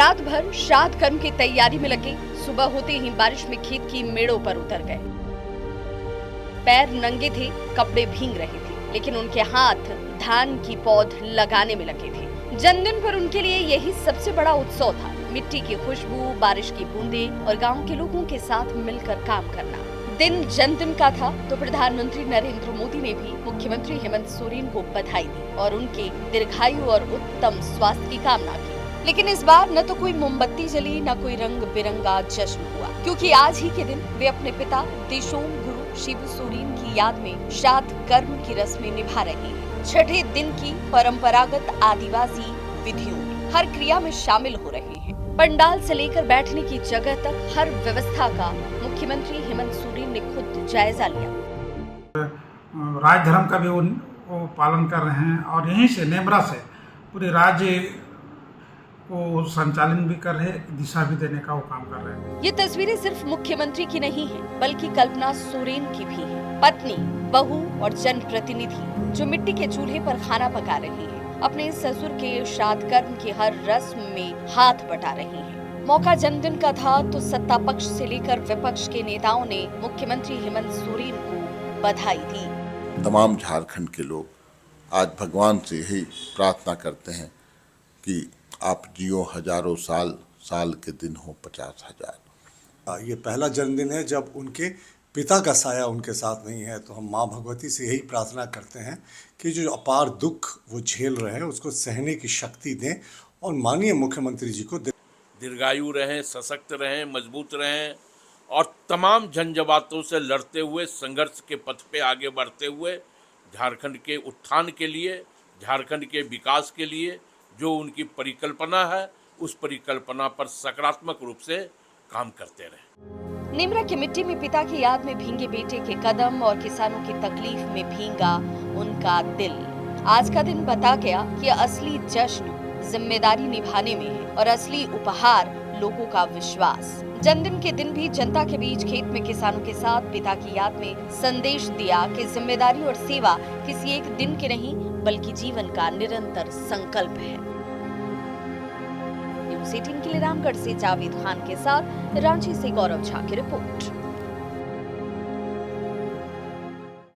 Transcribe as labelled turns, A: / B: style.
A: रात भर श्राद्ध कर्म की तैयारी में लगे। सुबह होते ही बारिश में खेत की मेड़ों पर उतर गए। पैर नंगे थे, कपड़े भीग रहे थे, लेकिन उनके हाथ धान की पौध लगाने में लगे थे। जन्मदिन पर उनके लिए यही सबसे बड़ा उत्सव था। मिट्टी की खुशबू, बारिश की बूंदें और गांव के लोगों के साथ मिलकर काम करना। दिन जन्मदिन का था तो प्रधानमंत्री नरेंद्र मोदी ने भी मुख्यमंत्री हेमंत सोरेन को बधाई दी और उनके दीर्घायु और उत्तम स्वास्थ्य की कामना की। लेकिन इस बार न तो कोई मोमबत्ती जली, न कोई रंग बिरंगा जश्न हुआ, क्योंकि आज ही के दिन वे अपने पिता देशोम गुरु शिबू सोरेन की याद में श्राद्ध कर्म की रस्में निभा रहे हैं। छठे दिन की परंपरागत आदिवासी विधियों में हर क्रिया में शामिल हो रहे हैं। पंडाल से लेकर बैठने की जगह तक हर व्यवस्था का मुख्यमंत्री हेमंत सोरेन ने खुद जायजा लिया।
B: राज धर्म का भी वो पालन कर रहे हैं और यहीं से नेमरा से पूरे राज्य को संचालन भी कर रहे हैं, दिशा भी देने का वो काम कर रहे हैं।
A: ये तस्वीरें सिर्फ मुख्यमंत्री की नहीं है, बल्कि कल्पना सोरेन की भी है। पत्नी, बहू और जनप्रतिनिधि जो मिट्टी के चूल्हे पर खाना पका रही है, अपने ससुर के श्राद्ध कर्म की हर रस्म में हाथ बटा रही हैं। मौका जन्मदिन का था तो सत्ता पक्ष से लेकर विपक्ष के नेताओं ने मुख्यमंत्री हेमंत सोरेन को बधाई दी।
C: तमाम झारखंड के लोग आज भगवान से यही प्रार्थना करते हैं कि आप जियो हजारों साल, साल के दिन हो 50,000।
D: ये पहला जन्मदिन है जब उनके पिता का साया उनके साथ नहीं है, तो हम माँ भगवती से यही प्रार्थना करते हैं कि जो अपार दुख वो झेल रहे हैं उसको सहने की शक्ति दें और माननीय मुख्यमंत्री जी को
E: दीर्घायु रहें, सशक्त रहें, मजबूत रहें और तमाम झंझावातों से लड़ते हुए, संघर्ष के पथ पे आगे बढ़ते हुए झारखंड के उत्थान के लिए, झारखंड के विकास के लिए जो उनकी परिकल्पना है, उस परिकल्पना पर सकारात्मक रूप से काम करते रहे।
A: नेमरा की मिट्टी में पिता की याद में भींगे बेटे के कदम और किसानों की तकलीफ में भींगा उनका दिल। आज का दिन बता गया कि असली जश्न जिम्मेदारी निभाने में है और असली उपहार लोगों का विश्वास। जन्मदिन के दिन भी जनता के बीच खेत में किसानों के साथ पिता की याद में संदेश दिया कि जिम्मेदारी और सेवा किसी एक दिन के नहीं बल्कि जीवन का निरंतर संकल्प है। न्यूज़ 18 के लिए रामगढ़ से जावेद खान के साथ रांची से गौरव झा की रिपोर्ट।